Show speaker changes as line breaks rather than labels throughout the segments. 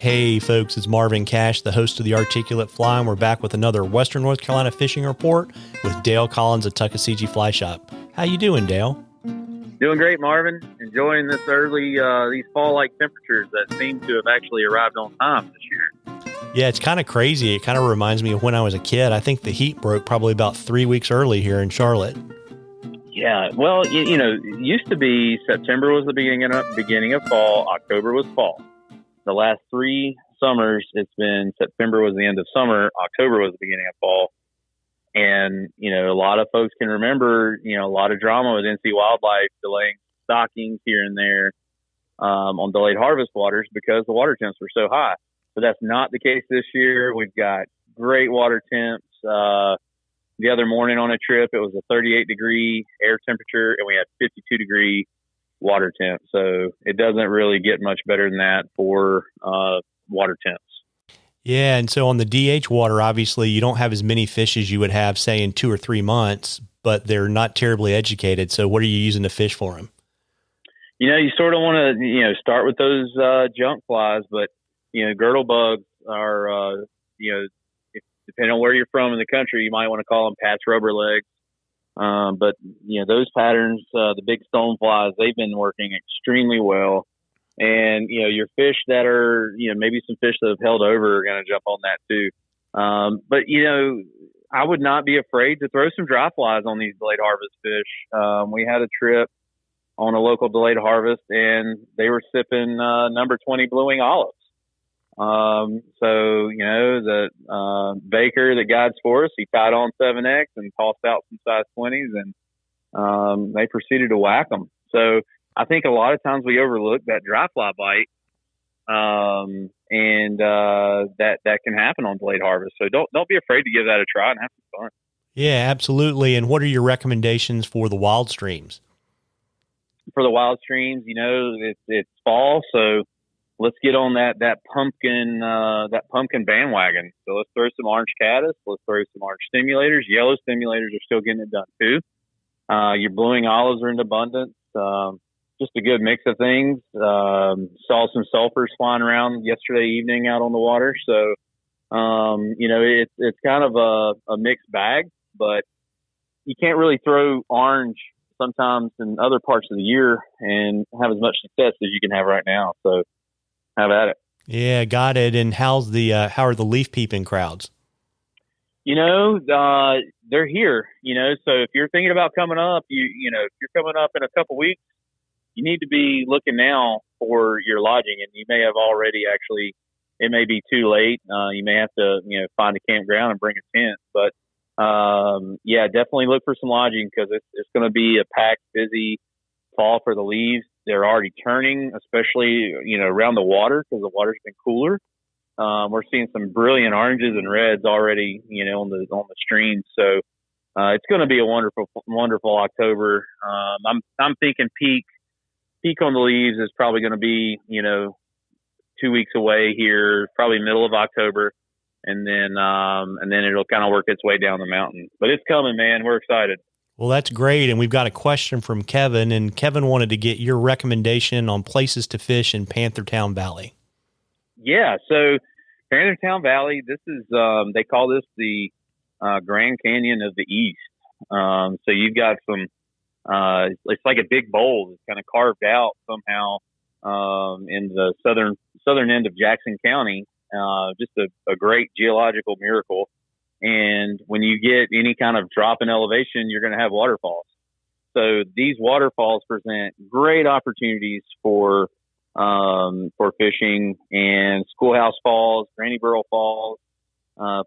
Hey folks, it's Marvin Cash, the host of the Articulate Fly, and we're back with another Western North Carolina fishing report with Dale Collins at Tuckaseegee Fly Shop. How you doing, Dale?
Doing great, Marvin. Enjoying this these fall-like temperatures that seem to have actually arrived on time this year.
Yeah, it's kind of crazy. It kind of reminds me of when I was a kid. I think the heat broke probably about 3 weeks early here in Charlotte.
Yeah, well, it used to be September was the beginning of fall, October was fall. The last 3 summers, it's been September was the end of summer, October was the beginning of fall. And, a lot of folks can remember, a lot of drama with NC Wildlife delaying stockings here and there on delayed harvest waters because the water temps were so high. But that's not the case this year. We've got great water temps. The other morning on a trip, it was a 38-degree air temperature, and we had 52-degree water temp. So it doesn't really get much better than that for water temps.
Yeah, and so on the DH water, obviously, you don't have as many fish as you would have, say, in 2 or 3 months, but they're not terribly educated. So what are you using to fish for them?
You sort of want to, start with those junk flies, but, girdle bugs are, depending on where you're from in the country, you might want to call them patch rubber legs. But those patterns, the big stone flies, they've been working extremely well. And, your fish that are, maybe some fish that have held over are going to jump on that too. But, I would not be afraid to throw some dry flies on these delayed harvest fish. We had a trip on a local delayed harvest and they were sipping number 20 blue-wing olives. The baker that guides for us, he tied on 7X and tossed out some size 20s and they proceeded to whack them. So I think a lot of times we overlook that dry fly bite and that can happen on delayed harvest. So don't be afraid to give that a try and have some fun.
Yeah, absolutely. And what are your recommendations for the wild streams?
For the wild streams, it's fall, so let's get on that pumpkin bandwagon. So let's throw some orange caddis. Let's throw some orange stimulators. Yellow stimulators are still getting it done too. Your blue-wing olives are in abundance. Just a good mix of things. Saw some sulfurs flying around yesterday evening out on the water. So, it's kind of a mixed bag, but you can't really throw orange sometimes in other parts of the year and have as much success as you can have right now. So have at it. Yeah,
got it. And how are the leaf peeping crowds?
They're here, so if you're thinking about coming up, if you're coming up in a couple weeks, you need to be looking now for your lodging, and you may have already actually, it may be too late. You may have to, find a campground and bring a tent, but definitely look for some lodging because it's going to be a packed, busy fall for the leaves. They're already turning, especially, around the water because the water's been cooler. We're seeing some brilliant oranges and reds already, on the stream. So, it's going to be a wonderful, wonderful October. I'm thinking peak on the leaves is probably going to be, 2 weeks away here, probably middle of October. And then it'll kind of work its way down the mountain, but it's coming, man. We're excited.
Well, that's great. And we've got a question from Kevin, and Kevin wanted to get your recommendation on places to fish in Panthertown Valley.
Yeah. So Panthertown Valley, this is, they call this the Grand Canyon of the East. So you've got some, it's like a big bowl that's kind of carved out somehow in the southern end of Jackson County. Just a great geological miracle. And when you get any kind of drop in elevation, you're going to have waterfalls. So these waterfalls present great opportunities for fishing, and Schoolhouse Falls, Granny Burrow Falls,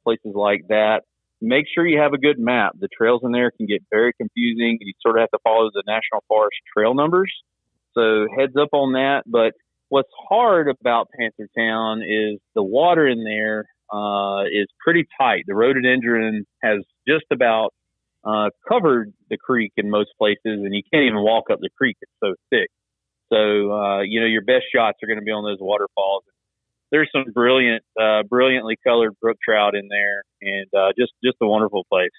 places like that. Make sure you have a good map. The trails in there can get very confusing. You sort of have to follow the National Forest trail numbers. So heads up on that. But what's hard about Panthertown is the water in there is pretty tight. The rhododendron has just about covered the creek in most places, and you can't even walk up the creek. It's so thick. So, your best shots are going to be on those waterfalls. There's some brilliantly colored brook trout in there, and just a wonderful place.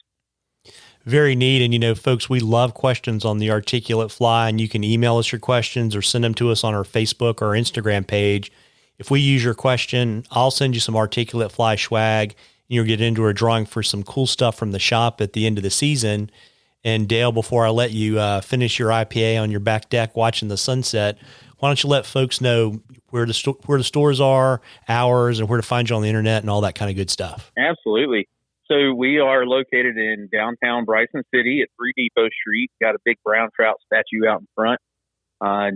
Very neat. And, folks, we love questions on the Articulate Fly, and you can email us your questions or send them to us on our Facebook or Instagram page. If we use your question, I'll send you some articulate fly swag. You'll get into a drawing for some cool stuff from the shop at the end of the season. And Dale, before I let you finish your IPA on your back deck watching the sunset, why don't you let folks know where the stores are, hours, and where to find you on the internet and all that kind of good stuff?
Absolutely. So we are located in downtown Bryson City at 3 Depot Street. Got a big brown trout statue out in front.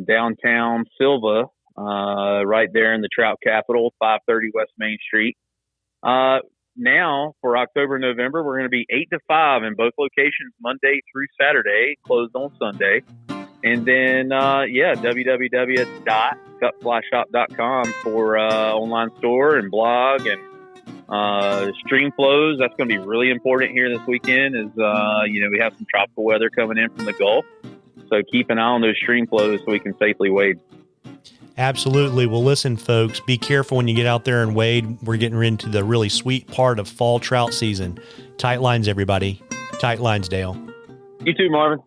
Downtown Silva, right there in the trout capital, 530 West Main Street. Now for October, November, we're going to be 8 to 5 in both locations, Monday through Saturday, closed on Sunday. And then, www.cutflyshop.com for online store and blog and stream flows. That's going to be really important here this weekend is, we have some tropical weather coming in from the Gulf. So keep an eye on those stream flows so we can safely wade.
Absolutely. Well, listen, folks, be careful when you get out there and wade. We're getting into the really sweet part of fall trout season. Tight lines, everybody. Tight lines, Dale.
You too, Marvin.